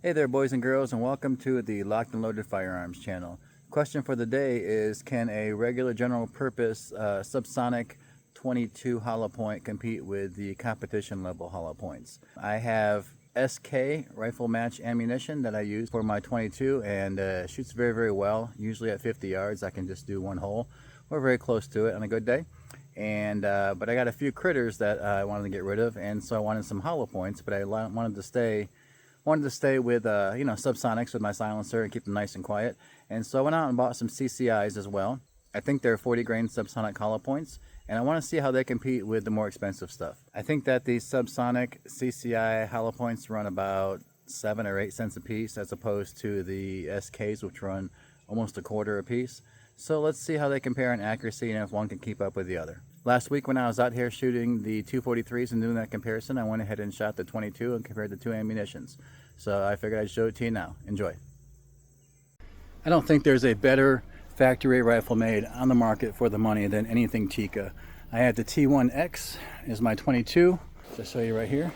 Hey there, boys and girls, and welcome to the Locked and Loaded Firearms channel. Question for the day is, can a regular general purpose subsonic 22 hollow point compete with the competition level hollow points? I have SK rifle match ammunition that I use for my 22 and shoots very well. Usually at 50 yards I can just do one hole. We're very close to it on a good day. And but I got a few critters that I wanted to get rid of, and so I wanted some hollow points, but I wanted to stay with subsonics with my silencer and keep them nice and quiet. And so I went out and bought some CCIs as well. I think they're 40 grain subsonic hollow points, and I want to see how they compete with the more expensive stuff. I think that these subsonic CCI hollow points run about 7 or 8 cents a piece, as opposed to the SKs, which run almost a quarter a piece. So let's see how they compare in accuracy and if one can keep up with the other. Last week when I was out here shooting the 243s and doing that comparison, I went ahead and shot the 22 and compared the two ammunitions. So I figured I'd show it to you now. Enjoy. I don't think there's a better factory rifle made on the market for the money than anything Tikka. I have the T1X is my 22, just show you right here.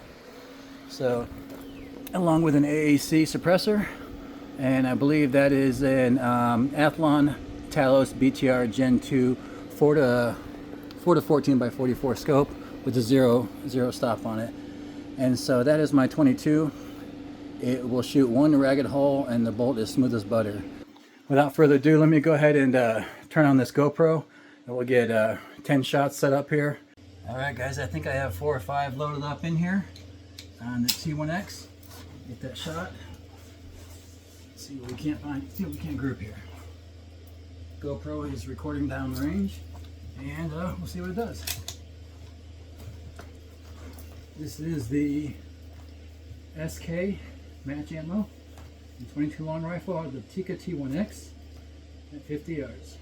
So along with an AAC suppressor, and I believe that is an Athlon Talos BTR Gen 2 4 to 14 by 44 scope with a zero stop on it. And so that is my 22. It will shoot one ragged hole and the bolt is smooth as butter. Without further ado, let me go ahead and turn on this GoPro and we'll get 10 shots set up here. Alright guys, I think I have 4 or 5 loaded up in here on the T1X. Get that shot. See what we can't find, see what we can't group here. GoPro is recording down range, and we'll see what it does. This is the SK match ammo, the 22 long rifle out of the Tikka T1X at 50 yards.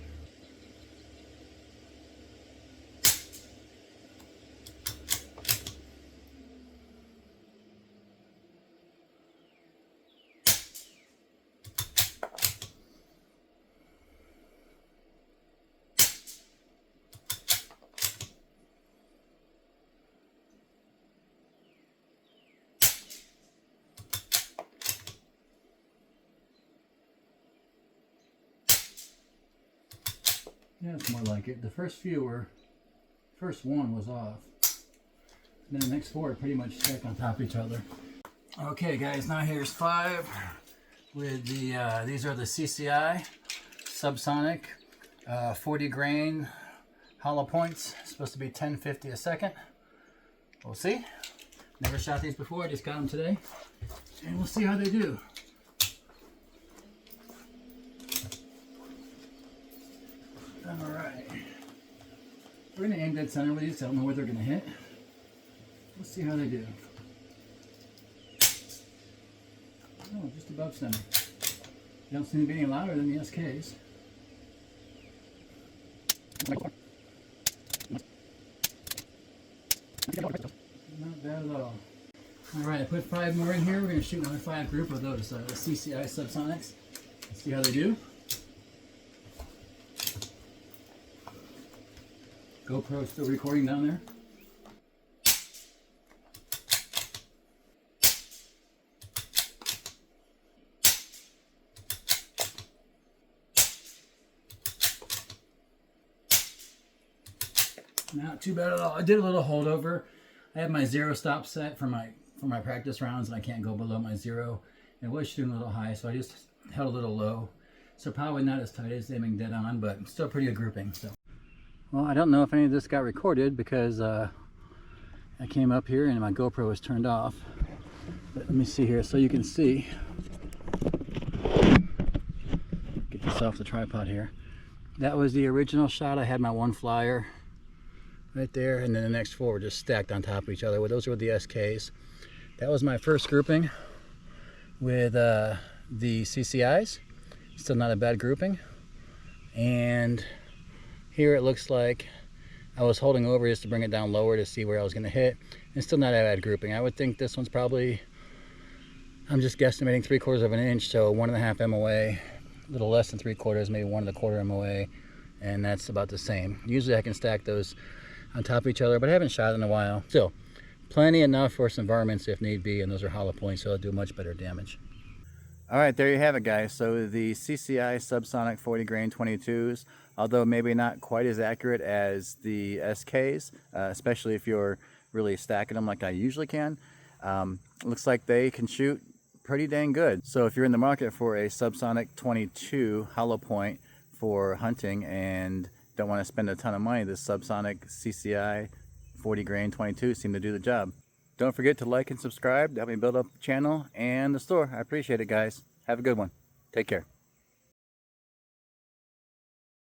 Yeah, it's more like it. The first one was off. And then the next 4 are pretty much stacked on top of each other. Okay guys, now here's 5 with the, these are the CCI subsonic 40 grain hollow points. It's supposed to be 1050 a second. We'll see. Never shot these before, I just got them today. And we'll see how they do. Alright, we're going to aim dead center with these. I don't know where they're going to hit. Let's see how they do. Oh, just above center. They don't seem to be any louder than the SKs. Not bad at all. Alright, I put 5 more in here. We're going to shoot another 5 group of those CCI subsonics. Let's see how they do. GoPro still recording down there. Not too bad at all. I did a little holdover. I have my zero stop set for my practice rounds, and I can't go below my zero. It was shooting a little high, so I just held a little low. So probably not as tight as aiming dead on, but still pretty good grouping. So. Well, I don't know if any of this got recorded because I came up here and my GoPro was turned off. But let me see here so you can see. Get this off the tripod here. That was the original shot. I had my one flyer right there, and then the next 4 were just stacked on top of each other. Well, those were the SKs. That was my first grouping with the CCIs. Still not a bad grouping. And here it looks like I was holding over just to bring it down lower to see where I was going to hit. And still not a bad grouping. I would think this one's probably, I'm just guesstimating 3/4 of an inch, so 1.5 MOA, a little less than 3/4, maybe 1.25 MOA, and that's about the same. Usually I can stack those on top of each other, but I haven't shot in a while. Still, plenty enough for some varmints if need be, and those are hollow points, so they'll do much better damage. All right, there you have it, guys. So the CCI subsonic 40 grain 22s, although maybe not quite as accurate as the SKs, especially if you're really stacking them like I usually can, looks like they can shoot pretty dang good. So if you're in the market for a subsonic 22 hollow point for hunting and don't want to spend a ton of money, the subsonic CCI 40 grain 22 seem to do the job. Don't forget to like and subscribe to help me build up the channel and the store. I appreciate it, guys. Have a good one. Take care.